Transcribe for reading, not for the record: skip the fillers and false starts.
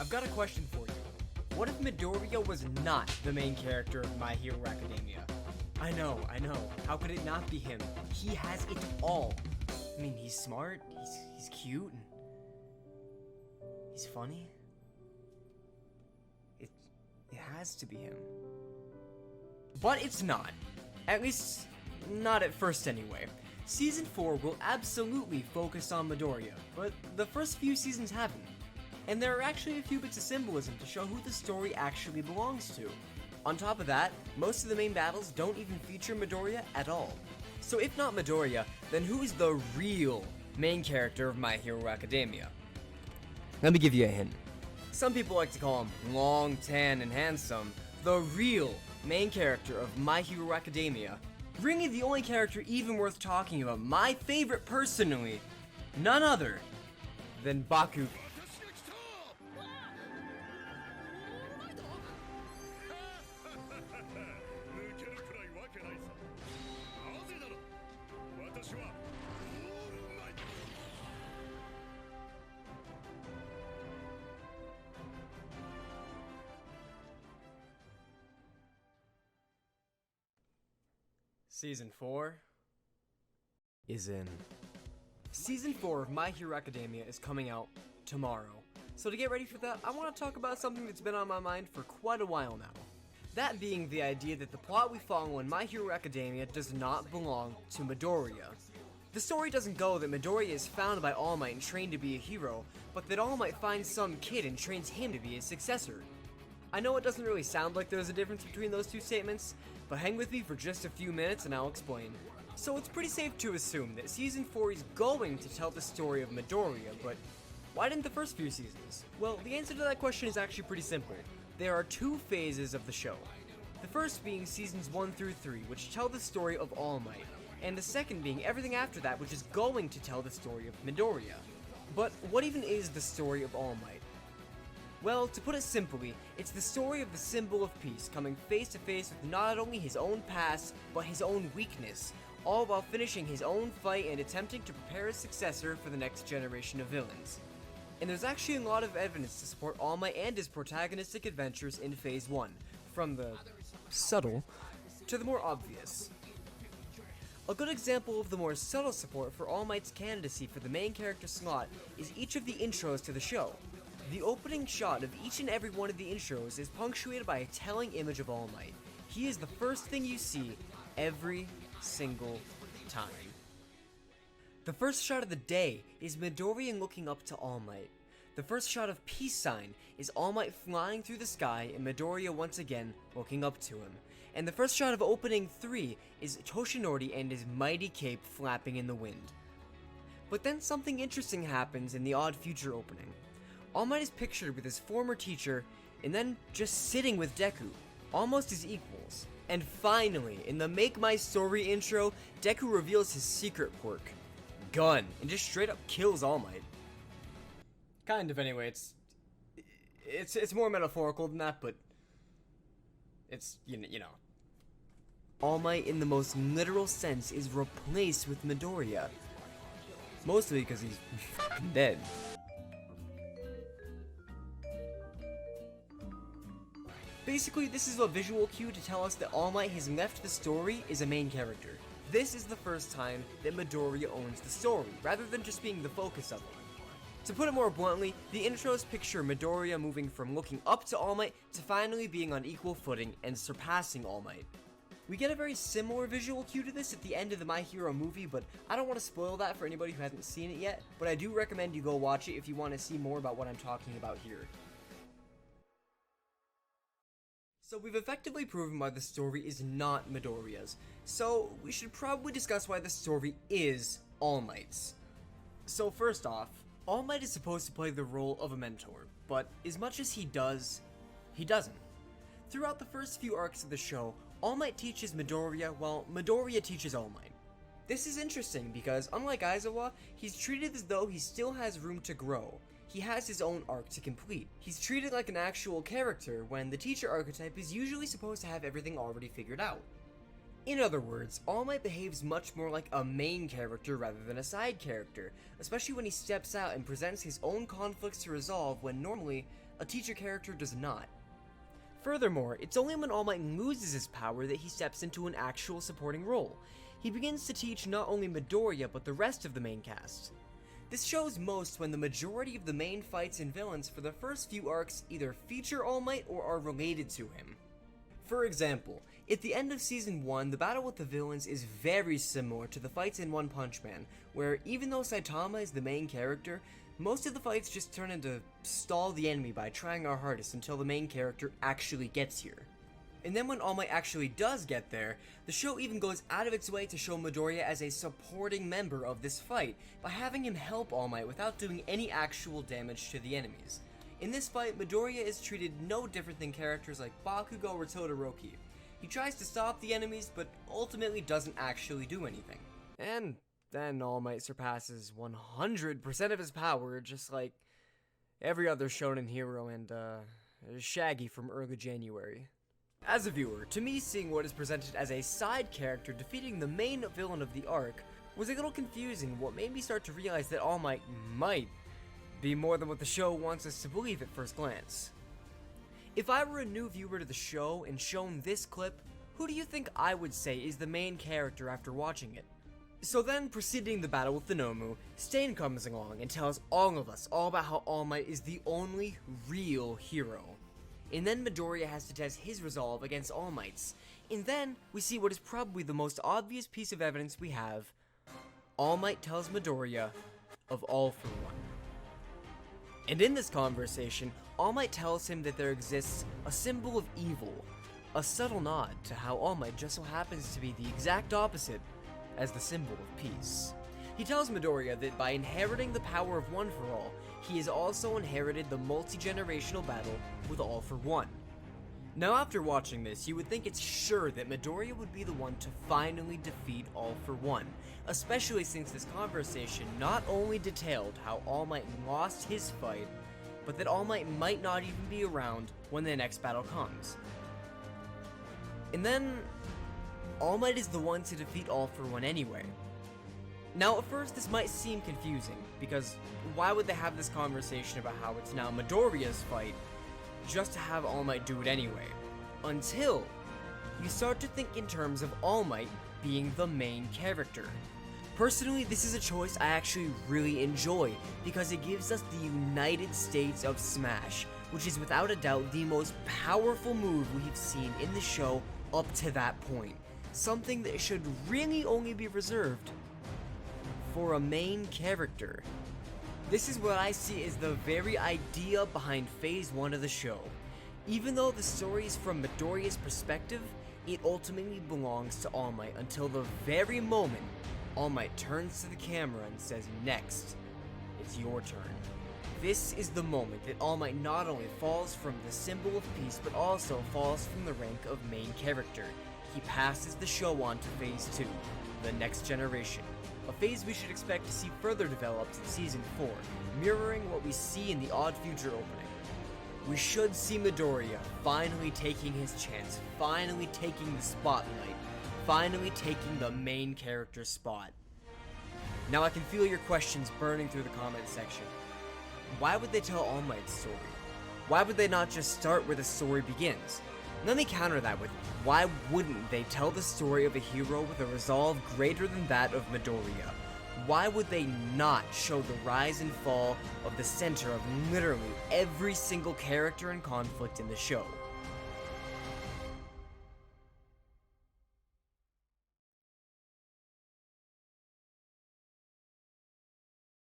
I've got a question for you. What if Midoriya was not the main character of My Hero Academia? I know. How could it not be him? He has it all. I mean, he's smart, he's cute, and he's funny. It has to be him. But it's not. At least, not at first anyway. Season 4 will absolutely focus on Midoriya, but the first few seasons haven't. And there are actually a few bits of symbolism to show who the story actually belongs to. On top of that, most of the main battles don't even feature Midoriya at all. So if not Midoriya, then who is the real main character of My Hero Academia? Let me give you a hint. Some people like to call him long, tan, and handsome. The real main character of My Hero Academia, really the only character even worth talking about, my favorite personally, none other than Baku. Season 4 is in. Season 4 of My Hero Academia is coming out tomorrow. So to get ready for that, I want to talk about something that's been on my mind for quite a while now. That being the idea that the plot we follow in My Hero Academia does not belong to Midoriya. The story doesn't go that Midoriya is found by All Might and trained to be a hero, but that All Might finds some kid and trains him to be his successor. I know it doesn't really sound like there's a difference between those two statements, but hang with me for just a few minutes and I'll explain. So it's pretty safe to assume that Season 4 is going to tell the story of Midoriya, but why didn't the first few seasons? Well, the answer to that question is actually pretty simple. There are two phases of the show. The first being Seasons 1 through 3, which tell the story of All Might, and the second being everything after that, which is going to tell the story of Midoriya. But what even is the story of All Might? Well, to put it simply, it's the story of the symbol of peace coming face to face with not only his own past, but his own weakness, all while finishing his own fight and attempting to prepare his successor for the next generation of villains. And there's actually a lot of evidence to support All Might and his protagonistic adventures in Phase 1, from the subtle to the more obvious. A good example of the more subtle support for All Might's candidacy for the main character slot is each of the intros to the show. The opening shot of each and every one of the intros is punctuated by a telling image of All Might. He is the first thing you see every single time. The first shot of the day is Midoriya looking up to All Might. The first shot of peace sign is All Might flying through the sky and Midoriya once again looking up to him. And the first shot of opening 3 is Toshinori and his mighty cape flapping in the wind. But then something interesting happens in the Odd Future opening. All Might is pictured with his former teacher, and then just sitting with Deku, almost as equals. And finally, in the Make My Story intro, Deku reveals his secret quirk, Gun, and just straight up kills All Might. Kind of anyway, it's more metaphorical than that, but it's, you know. All Might in the most literal sense is replaced with Midoriya. Mostly because he's fucking dead. Basically, this is a visual cue to tell us that All Might has left the story as a main character. This is the first time that Midoriya owns the story, rather than just being the focus of it. To put it more bluntly, the intros picture Midoriya moving from looking up to All Might to finally being on equal footing and surpassing All Might. We get a very similar visual cue to this at the end of the My Hero movie, but I don't want to spoil that for anybody who hasn't seen it yet, but I do recommend you go watch it if you want to see more about what I'm talking about here. So we've effectively proven why the story is not Midoriya's, so we should probably discuss why the story is All Might's. So first off, All Might is supposed to play the role of a mentor, but as much as he does, he doesn't. Throughout the first few arcs of the show, All Might teaches Midoriya while Midoriya teaches All Might. This is interesting because, unlike Aizawa, he's treated as though he still has room to grow. He has his own arc to complete. He's treated like an actual character when the teacher archetype is usually supposed to have everything already figured out. In other words, All Might behaves much more like a main character rather than a side character, especially when he steps out and presents his own conflicts to resolve when normally a teacher character does not. Furthermore, it's only when All Might loses his power that he steps into an actual supporting role. He begins to teach not only Midoriya but the rest of the main cast. This shows most when the majority of the main fights and villains for the first few arcs either feature All Might or are related to him. For example, at the end of Season 1, the battle with the villains is very similar to the fights in One Punch Man, where even though Saitama is the main character, most of the fights just turn into stall the enemy by trying our hardest until the main character actually gets here. And then when All Might actually does get there, the show even goes out of its way to show Midoriya as a supporting member of this fight, by having him help All Might without doing any actual damage to the enemies. In this fight, Midoriya is treated no different than characters like Bakugo or Todoroki. He tries to stop the enemies, but ultimately doesn't actually do anything. And then All Might surpasses 100% of his power, just like every other shonen hero and, Shaggy from early January. As a viewer, to me seeing what is presented as a side character defeating the main villain of the arc was a little confusing, what made me start to realize that All Might might be more than what the show wants us to believe at first glance. If I were a new viewer to the show and shown this clip, who do you think I would say is the main character after watching it? So then, preceding the battle with the Nomu, Stain comes along and tells all of us all about how All Might is the only real hero. And then Midoriya has to test his resolve against All Might's. And then, we see what is probably the most obvious piece of evidence we have. All Might tells Midoriya of All for One. And in this conversation, All Might tells him that there exists a symbol of evil, a subtle nod to how All Might just so happens to be the exact opposite as the symbol of peace. He tells Midoriya that by inheriting the power of One for All, he has also inherited the multi-generational battle with All for One. Now after watching this, you would think it's sure that Midoriya would be the one to finally defeat All for One, especially since this conversation not only detailed how All Might lost his fight, but that All Might not even be around when the next battle comes. And then, All Might is the one to defeat All for One anyway. Now at first this might seem confusing, because why would they have this conversation about how it's now Midoriya's fight, just to have All Might do it anyway? Until you start to think in terms of All Might being the main character. Personally, this is a choice I actually really enjoy, because it gives us the United States of Smash, which is without a doubt the most powerful move we've seen in the show up to that point. Something that should really only be reserved for a main character. This is what I see as the very idea behind Phase 1 of the show. Even though the story is from Midoriya's perspective, it ultimately belongs to All Might until the very moment All Might turns to the camera and says, "Next, it's your turn." This is the moment that All Might not only falls from the symbol of peace, but also falls from the rank of main character. He passes the show on to Phase 2, the next generation. A phase we should expect to see further developed in Season 4, mirroring what we see in the Odd Future opening. We should see Midoriya finally taking his chance, finally taking the spotlight, finally taking the main character spot. Now I can feel your questions burning through the comment section. Why would they tell All Might's story? Why would they not just start where the story begins? Let me counter that with, why wouldn't they tell the story of a hero with a resolve greater than that of Midoriya? Why would they not show the rise and fall of the center of literally every single character and conflict in the show?